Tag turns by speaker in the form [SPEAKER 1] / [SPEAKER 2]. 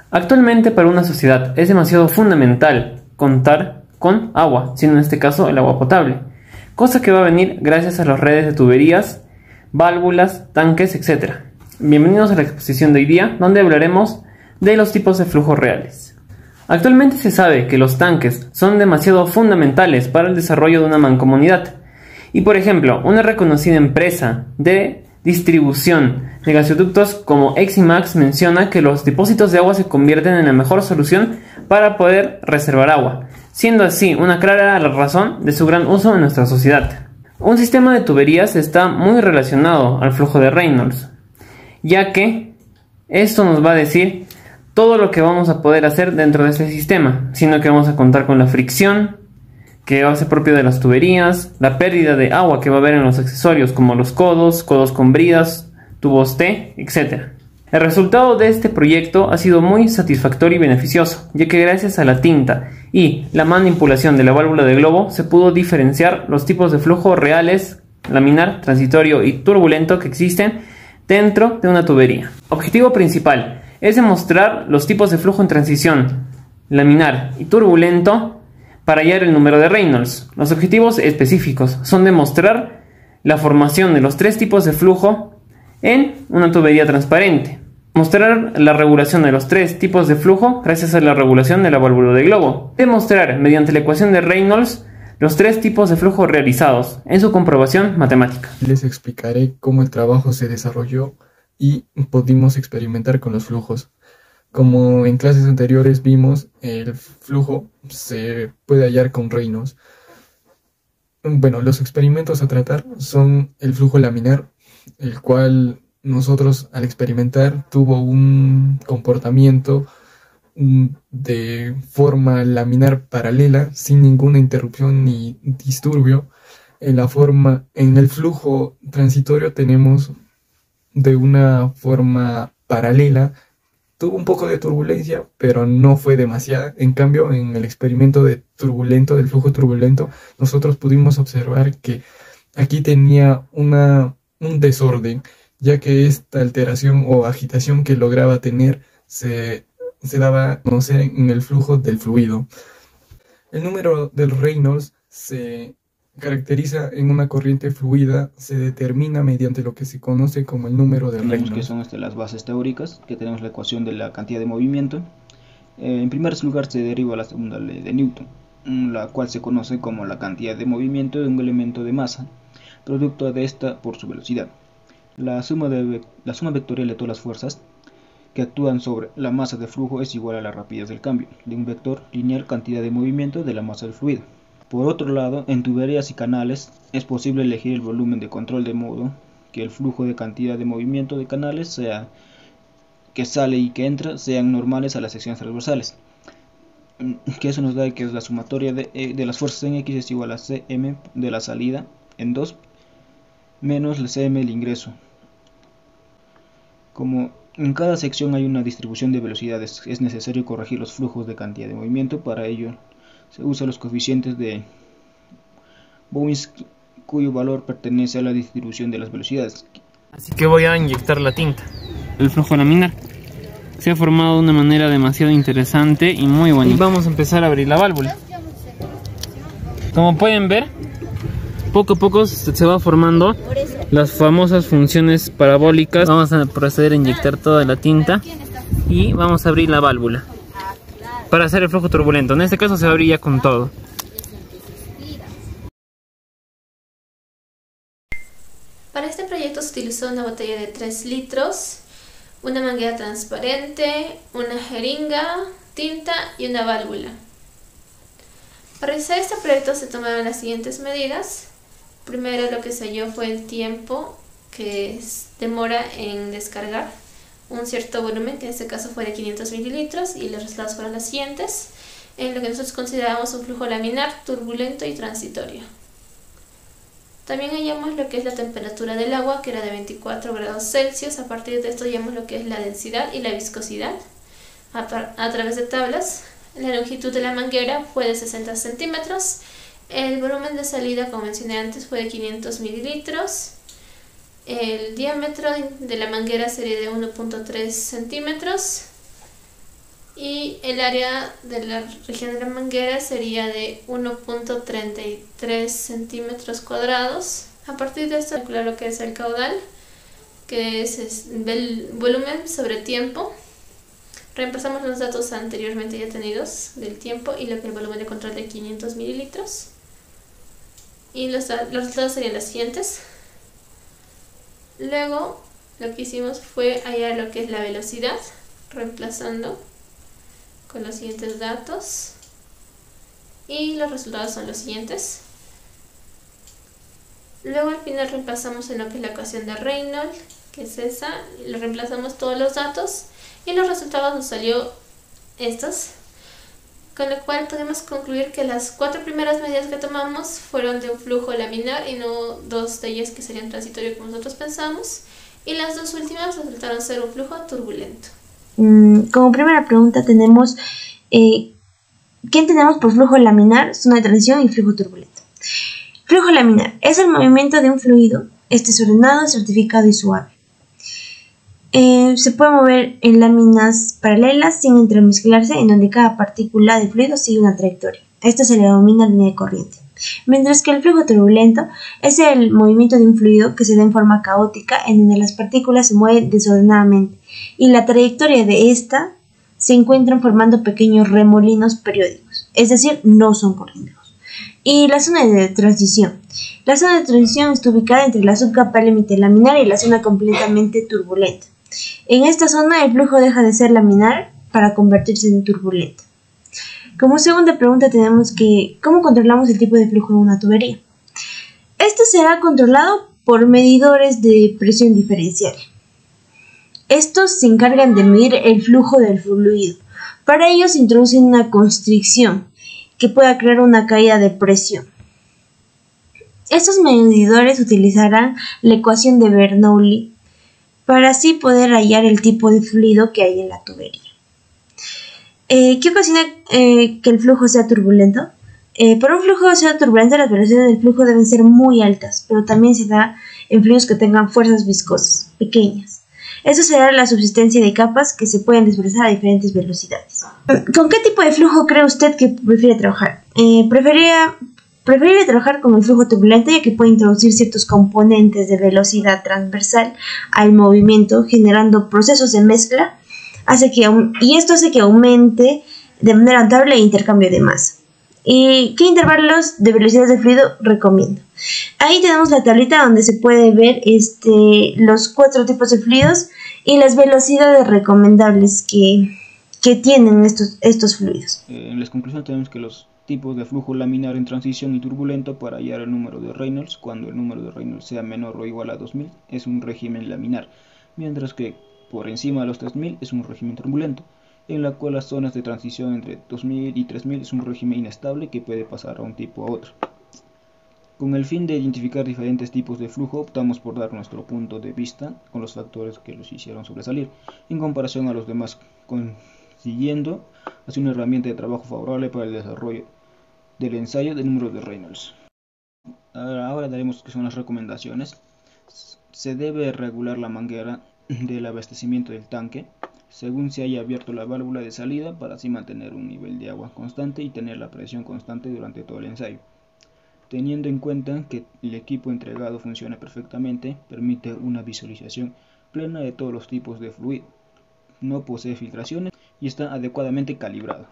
[SPEAKER 1] Actualmente para una sociedad es demasiado fundamental contar con agua, siendo en este caso el agua potable, cosa que va a venir gracias a las redes de tuberías, válvulas, tanques, etc. Bienvenidos a la exposición de hoy día, donde hablaremos de los tipos de flujos reales. Actualmente se sabe que los tanques son demasiado fundamentales para el desarrollo de una mancomunidad, y por ejemplo, una reconocida empresa de distribución de gasoductos como Eximax menciona que los depósitos de agua se convierten en la mejor solución para poder reservar agua, siendo así una clara razón de su gran uso en nuestra sociedad. Un sistema de tuberías está muy relacionado al flujo de Reynolds, ya que esto nos va a decir todo lo que vamos a poder hacer dentro de este sistema, sino que vamos a contar con la fricción, que va a ser propio de las tuberías, la pérdida de agua que va a haber en los accesorios como los codos con bridas, tubos T, etc. El resultado de este proyecto ha sido muy satisfactorio y beneficioso, ya que gracias a la tinta y la manipulación de la válvula de globo se pudo diferenciar los tipos de flujo reales, laminar, transitorio y turbulento que existen dentro de una tubería. Objetivo principal es demostrar los tipos de flujo en transición, laminar y turbulento para hallar el número de Reynolds. Los objetivos específicos son demostrar la formación de los tres tipos de flujo en una tubería transparente, mostrar la regulación de los tres tipos de flujo gracias a la regulación de la válvula de globo, demostrar mediante la ecuación de Reynolds los tres tipos de flujo realizados en su comprobación matemática.
[SPEAKER 2] Les explicaré cómo el trabajo se desarrolló y pudimos experimentar con los flujos. Como en clases anteriores vimos, el flujo se puede hallar con Reynolds. Bueno, los experimentos a tratar son el flujo laminar, el cual nosotros al experimentar tuvo un comportamiento de forma laminar paralela, sin ninguna interrupción ni disturbio. En el flujo transitorio tenemos de una forma paralela. Tuvo un poco de turbulencia, pero no fue demasiada. En cambio, en el experimento del flujo turbulento, nosotros pudimos observar que aquí tenía un desorden, ya que esta alteración o agitación que lograba tener se daba a conocer en el flujo del fluido. El número del Reynolds se caracteriza en una corriente fluida, se determina mediante lo que se conoce como el número de Reynolds.
[SPEAKER 3] Que son las bases teóricas, que tenemos la ecuación de la cantidad de movimiento. En primer lugar se deriva la segunda ley de Newton, la cual se conoce como la cantidad de movimiento de un elemento de masa, producto de esta por su velocidad. La suma vectorial de todas las fuerzas que actúan sobre la masa de flujo es igual a la rapidez del cambio de un vector lineal cantidad de movimiento de la masa del fluido. Por otro lado, en tuberías y canales es posible elegir el volumen de control de modo que el flujo de cantidad de movimiento de canales sea que sale y que entra sean normales a las secciones transversales. Que eso nos da que es la sumatoria de las fuerzas en X es igual a Cm de la salida en 2 menos el Cm el ingreso. Como en cada sección hay una distribución de velocidades, es necesario corregir los flujos de cantidad de movimiento. Para ello se usan los coeficientes de Boyce, cuyo valor pertenece a la distribución de las velocidades.
[SPEAKER 1] Así que voy a inyectar la tinta. El flujo laminar se ha formado de una manera demasiado interesante y muy bonita. Y vamos a empezar a abrir la válvula. Como pueden ver, poco a poco se va formando las famosas funciones parabólicas. Vamos a proceder a inyectar toda la tinta y vamos a abrir la válvula para hacer el flujo turbulento. En este caso se va a abrir ya con todo.
[SPEAKER 4] Para este proyecto se utilizó una botella de 3 litros, una manguera transparente, una jeringa, tinta y una válvula. Para realizar este proyecto se tomaron las siguientes medidas. Primero, lo que se halló fue el tiempo que demora en descargar un cierto volumen, que en este caso fue de 500 mililitros, y los resultados fueron los siguientes, en lo que nosotros consideramos un flujo laminar, turbulento y transitorio. También hallamos lo que es la temperatura del agua, que era de 24 grados Celsius. A partir de esto hallamos lo que es la densidad y la viscosidad a través de tablas. La longitud de la manguera fue de 60 centímetros. El volumen de salida, como mencioné antes, fue de 500 mililitros. El diámetro de la manguera sería de 1.3 centímetros. y el área de la región de la manguera sería de 1.33 centímetros cuadrados. A partir de esto, calcular lo que es el caudal, que es el volumen sobre tiempo. Reemplazamos los datos anteriormente ya tenidos del tiempo y lo que es el volumen de control de 500 mililitros. Y los resultados serían los siguientes. Luego, lo que hicimos fue hallar lo que es la velocidad, reemplazando con los siguientes datos. Y los resultados son los siguientes. Luego al final reemplazamos en lo que es la ecuación de Reynolds, que es esa, le reemplazamos todos los datos y los resultados nos salió estos, con lo cual podemos concluir que las 4 primeras medidas que tomamos fueron de un flujo laminar y no 2 de ellas que serían transitorios como nosotros pensamos, y las 2 últimas resultaron ser un flujo turbulento.
[SPEAKER 5] Como primera pregunta tenemos ¿qué entendemos por flujo laminar, zona de transición y flujo turbulento? Flujo laminar es el movimiento de un fluido, desordenado, estratificado y suave. Se puede mover en láminas paralelas sin entremezclarse, en donde cada partícula de fluido sigue una trayectoria. Esta se le denomina línea de corriente. Mientras que el flujo turbulento es el movimiento de un fluido que se da en forma caótica, en donde las partículas se mueven desordenadamente y la trayectoria de esta se encuentran formando pequeños remolinos periódicos, es decir, no son corrientes. Y la zona de transición. La zona de transición está ubicada entre la subcapa límite laminar y la zona completamente turbulenta. En esta zona el flujo deja de ser laminar para convertirse en turbulento. Como segunda pregunta tenemos que ¿cómo controlamos el tipo de flujo en una tubería? Este será controlado por medidores de presión diferencial. Estos se encargan de medir el flujo del fluido. Para ello se introduce una constricción que pueda crear una caída de presión. Estos medidores utilizarán la ecuación de Bernoulli para así poder hallar el tipo de fluido que hay en la tubería. ¿Qué ocasiona que el flujo sea turbulento? Para un flujo sea turbulento, las velocidades del flujo deben ser muy altas, pero también se da en fluidos que tengan fuerzas viscosas pequeñas. Eso será la subsistencia de capas que se pueden desplazar a diferentes velocidades. ¿Con qué tipo de flujo cree usted que prefiere trabajar? Preferiría trabajar con el flujo turbulento, ya que puede introducir ciertos componentes de velocidad transversal al movimiento, generando procesos de mezcla, y esto hace que aumente de manera notable el intercambio de masa. ¿Y qué intervalos de velocidades de fluido recomiendo? Ahí tenemos la tablita donde se puede ver los 4 tipos de fluidos y las velocidades recomendables que tienen estos fluidos.
[SPEAKER 3] En las conclusiones tenemos que los tipos de flujo laminar en transición y turbulento, para hallar el número de Reynolds, cuando el número de Reynolds sea menor o igual a 2000, es un régimen laminar, mientras que por encima de los 3000 es un régimen turbulento, en la cual las zonas de transición entre 2000 y 3000 es un régimen inestable que puede pasar a un tipo a otro. Con el fin de identificar diferentes tipos de flujo, optamos por dar nuestro punto de vista con los factores que los hicieron sobresalir en comparación a los demás, consiguiendo así una herramienta de trabajo favorable para el desarrollo del ensayo de números de Reynolds. Ahora daremos que son las recomendaciones. Se debe regular la manguera del abastecimiento del tanque según se haya abierto la válvula de salida, para así mantener un nivel de agua constante y tener la presión constante durante todo el ensayo. Teniendo en cuenta que el equipo entregado funciona perfectamente, permite una visualización plena de todos los tipos de fluido, no posee filtraciones y está adecuadamente calibrado.